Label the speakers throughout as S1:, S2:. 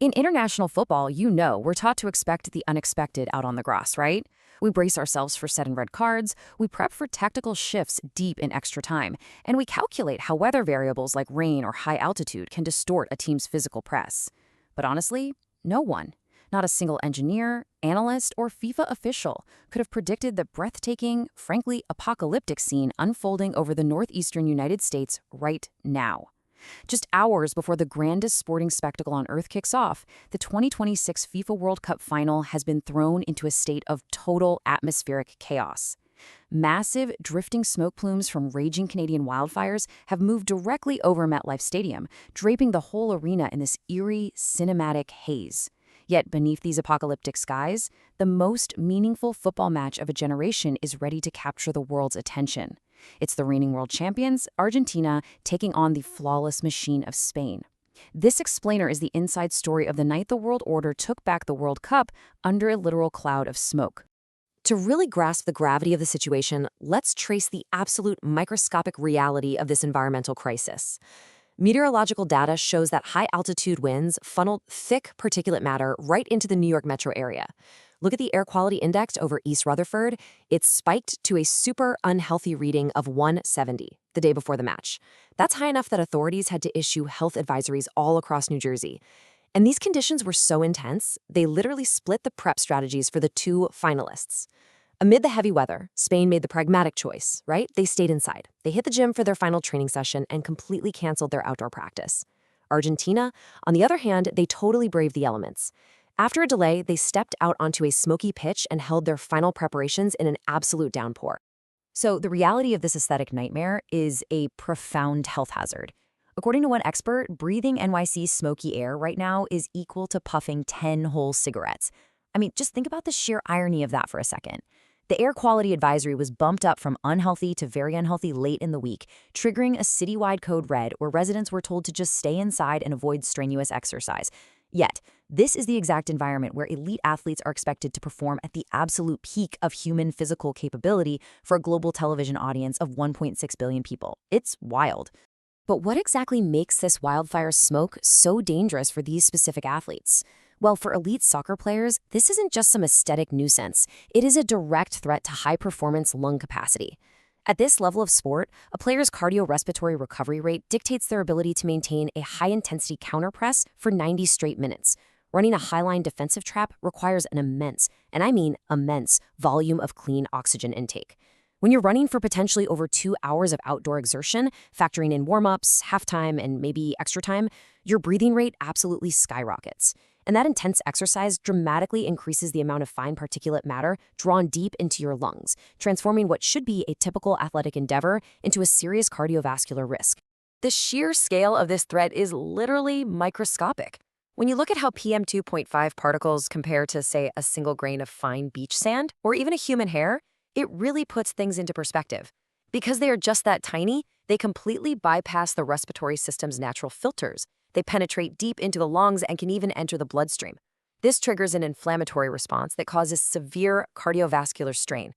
S1: In international football, we're taught to expect the unexpected out on the grass, right? We brace ourselves for sudden red cards, we prep for tactical shifts deep in extra time, and we calculate how weather variables like rain or high altitude can distort a team's physical press. But honestly, no one, not a single engineer, analyst, or FIFA official could have predicted the breathtaking, frankly apocalyptic scene unfolding over the northeastern United States right now. Just hours before the grandest sporting spectacle on Earth kicks off, the 2026 FIFA World Cup Final has been thrown into a state of total atmospheric chaos. Massive, drifting smoke plumes from raging Canadian wildfires have moved directly over MetLife Stadium, draping the whole arena in this eerie, cinematic haze. Yet beneath these apocalyptic skies, the most meaningful football match of a generation is ready to capture the world's attention. It's the reigning world champions, Argentina, taking on the flawless machine of Spain. This explainer is the inside story of the night the world order took back the World Cup under a literal cloud of smoke. To really grasp the gravity of the situation, let's trace the absolute microscopic reality of this environmental crisis. Meteorological data shows that high-altitude winds funneled thick particulate matter right into the New York metro area. Look at the air quality index over East Rutherford. It spiked to a super unhealthy reading of 170 the day before the match. That's high enough that authorities had to issue health advisories all across New Jersey. And these conditions were so intense, they literally split the prep strategies for the two finalists. Amid the heavy weather, Spain made the pragmatic choice, right? They stayed inside. They hit the gym for their final training session and completely canceled their outdoor practice. Argentina, on the other hand, they totally braved the elements. After a delay, they stepped out onto a smoky pitch and held their final preparations in an absolute downpour. So the reality of this aesthetic nightmare is a profound health hazard. According to one expert, breathing NYC's smoky air right now is equal to puffing 10 whole cigarettes. I mean, just think about the sheer irony of that for a second. The air quality advisory was bumped up from unhealthy to very unhealthy late in the week, triggering a citywide code red where residents were told to just stay inside and avoid strenuous exercise. Yet, this is the exact environment where elite athletes are expected to perform at the absolute peak of human physical capability for a global television audience of 1.6 billion people. It's wild. But what exactly makes this wildfire smoke so dangerous for these specific athletes? Well, for elite soccer players, this isn't just some aesthetic nuisance. It is a direct threat to high-performance lung capacity. At this level of sport, a player's cardiorespiratory recovery rate dictates their ability to maintain a high-intensity counterpress for 90 straight minutes. Running a high-line defensive trap requires an immense, and I mean immense, volume of clean oxygen intake. When you're running for potentially over 2 hours of outdoor exertion, factoring in warm-ups, halftime, and maybe extra time, your breathing rate absolutely skyrockets. And that intense exercise dramatically increases the amount of fine particulate matter drawn deep into your lungs, transforming what should be a typical athletic endeavor into a serious cardiovascular risk. The sheer scale of this threat is literally microscopic. When you look at how PM2.5 particles compare to, say, a single grain of fine beach sand, or even a human hair, it really puts things into perspective. Because they are just that tiny, they completely bypass the respiratory system's natural filters. They penetrate deep into the lungs and can even enter the bloodstream. This triggers an inflammatory response that causes severe cardiovascular strain.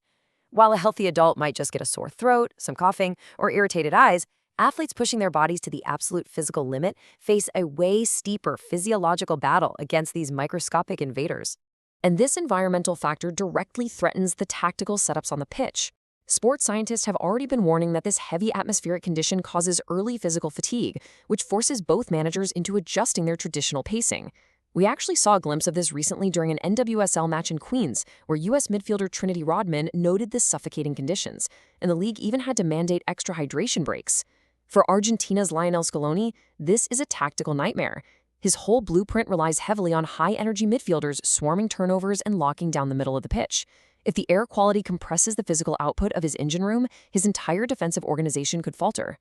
S1: While a healthy adult might just get a sore throat, some coughing, or irritated eyes, athletes pushing their bodies to the absolute physical limit face a way steeper physiological battle against these microscopic invaders. And this environmental factor directly threatens the tactical setups on the pitch. Sports scientists have already been warning that this heavy atmospheric condition causes early physical fatigue, which forces both managers into adjusting their traditional pacing. We actually saw a glimpse of this recently during an NWSL match in Queens, where U.S. midfielder Trinity Rodman noted the suffocating conditions, and the league even had to mandate extra hydration breaks. For Argentina's Lionel Scaloni, this is a tactical nightmare. His whole blueprint relies heavily on high-energy midfielders swarming turnovers and locking down the middle of the pitch. If the air quality compresses the physical output of his engine room, his entire defensive organization could falter.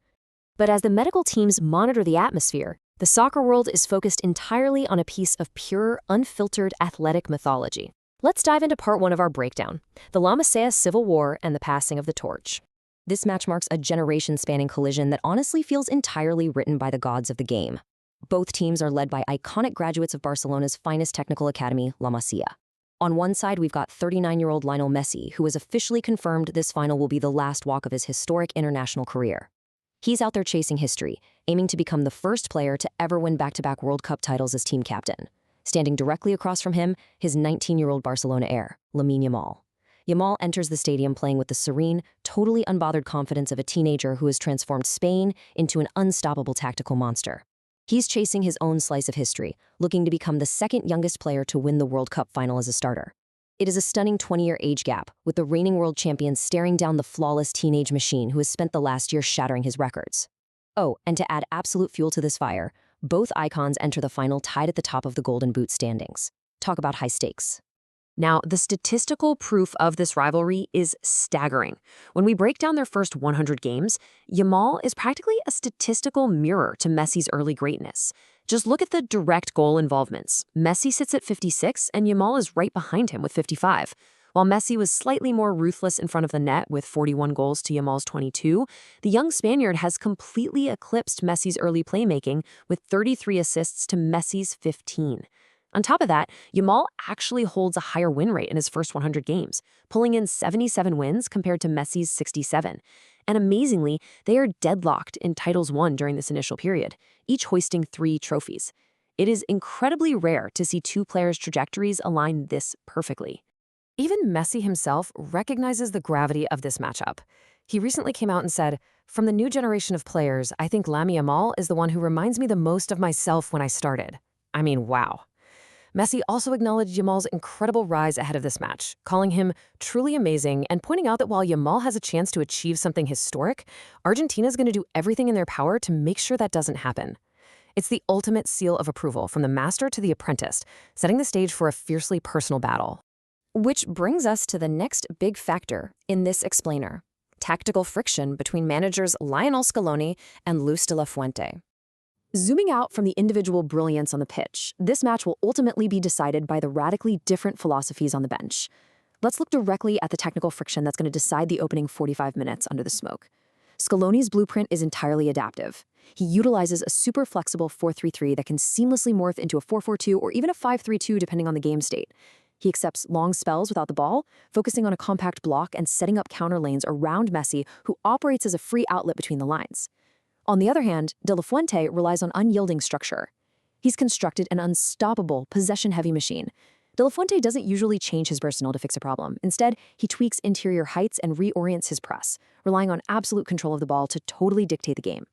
S1: But as the medical teams monitor the atmosphere, the soccer world is focused entirely on a piece of pure, unfiltered athletic mythology. Let's dive into part one of our breakdown, the La Masia Civil War and the passing of the torch. This match marks a generation-spanning collision that honestly feels entirely written by the gods of the game. Both teams are led by iconic graduates of Barcelona's finest technical academy, La Masia. On one side, we've got 39-year-old Lionel Messi, who has officially confirmed this final will be the last walk of his historic international career. He's out there chasing history, aiming to become the first player to ever win back-to-back World Cup titles as team captain. Standing directly across from him, his 19-year-old Barcelona heir, Lamine Yamal. Yamal enters the stadium playing with the serene, totally unbothered confidence of a teenager who has transformed Spain into an unstoppable tactical monster. He's chasing his own slice of history, looking to become the second youngest player to win the World Cup final as a starter. It is a stunning 20-year age gap, with the reigning world champion staring down the flawless teenage machine who has spent the last year shattering his records. Oh, and to add absolute fuel to this fire, both icons enter the final tied at the top of the Golden Boot standings. Talk about high stakes. Now, the statistical proof of this rivalry is staggering. When we break down their first 100 games, Yamal is practically a statistical mirror to Messi's early greatness. Just look at the direct goal involvements. Messi sits at 56, and Yamal is right behind him with 55. While Messi was slightly more ruthless in front of the net with 41 goals to Yamal's 22, the young Spaniard has completely eclipsed Messi's early playmaking with 33 assists to Messi's 15. On top of that, Yamal actually holds a higher win rate in his first 100 games, pulling in 77 wins compared to Messi's 67. And amazingly, they are deadlocked in titles won during this initial period, each hoisting 3 trophies. It is incredibly rare to see two players' trajectories align this perfectly. Even Messi himself recognizes the gravity of this matchup. He recently came out and said, "From the new generation of players, I think Lamine Yamal is the one who reminds me the most of myself when I started." I mean, wow. Messi also acknowledged Yamal's incredible rise ahead of this match, calling him truly amazing and pointing out that while Yamal has a chance to achieve something historic, Argentina is going to do everything in their power to make sure that doesn't happen. It's the ultimate seal of approval from the master to the apprentice, setting the stage for a fiercely personal battle. Which brings us to the next big factor in this explainer: tactical friction between managers Lionel Scaloni and Luis de la Fuente. Zooming out from the individual brilliance on the pitch, this match will ultimately be decided by the radically different philosophies on the bench. Let's look directly at the technical friction that's going to decide the opening 45 minutes under the smoke. Scaloni's blueprint is entirely adaptive. He utilizes a super flexible 4-3-3 that can seamlessly morph into a 4-4-2 or even a 5-3-2 depending on the game state. He accepts long spells without the ball, focusing on a compact block and setting up counter lanes around Messi, who operates as a free outlet between the lines. On the other hand, De La Fuente relies on unyielding structure. He's constructed an unstoppable, possession-heavy machine. De La Fuente doesn't usually change his personnel to fix a problem. Instead, he tweaks interior heights and reorients his press, relying on absolute control of the ball to totally dictate the game.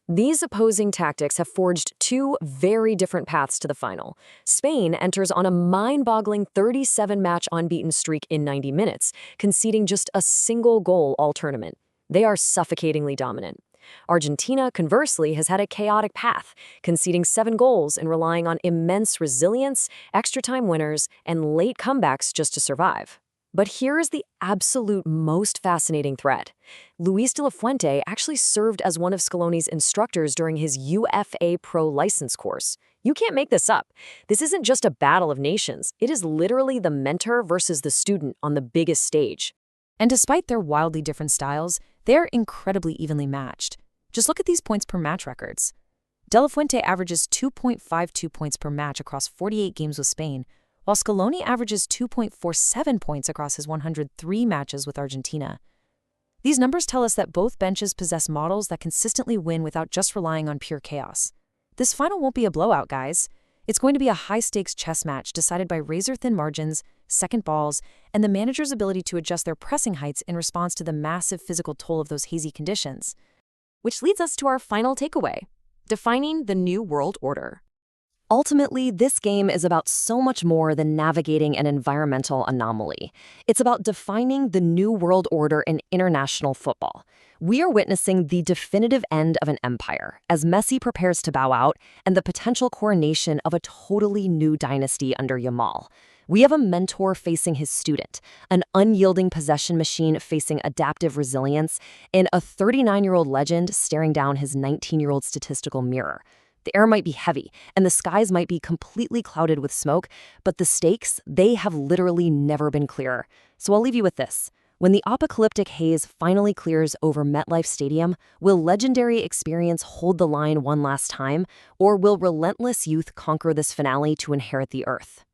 S1: These opposing tactics have forged two very different paths to the final. Spain enters on a mind-boggling 37-match unbeaten streak in 90 minutes, conceding just a single goal all tournament. They are suffocatingly dominant. Argentina, conversely, has had a chaotic path, conceding 7 goals and relying on immense resilience, extra-time winners, and late comebacks just to survive. But here is the absolute most fascinating thread. Luis de la Fuente actually served as one of Scaloni's instructors during his UFA Pro license course. You can't make this up. This isn't just a battle of nations. It is literally the mentor versus the student on the biggest stage. And despite their wildly different styles, they're incredibly evenly matched. Just look at these points per match records. De La Fuente averages 2.52 points per match across 48 games with Spain, while Scaloni averages 2.47 points across his 103 matches with Argentina. These numbers tell us that both benches possess models that consistently win without just relying on pure chaos. This final won't be a blowout, guys. It's going to be a high-stakes chess match decided by razor-thin margins, second balls, and the manager's ability to adjust their pressing heights in response to the massive physical toll of those hazy conditions. Which leads us to our final takeaway: defining the new world order. Ultimately, this game is about so much more than navigating an environmental anomaly. It's about defining the new world order in international football. We are witnessing the definitive end of an empire as Messi prepares to bow out and the potential coronation of a totally new dynasty under Yamal. We have a mentor facing his student, an unyielding possession machine facing adaptive resilience, and a 39-year-old legend staring down his 19-year-old statistical mirror. The air might be heavy, and the skies might be completely clouded with smoke, but the stakes, they have literally never been clearer. So I'll leave you with this. When the apocalyptic haze finally clears over MetLife Stadium, will legendary experience hold the line one last time, or will relentless youth conquer this finale to inherit the earth?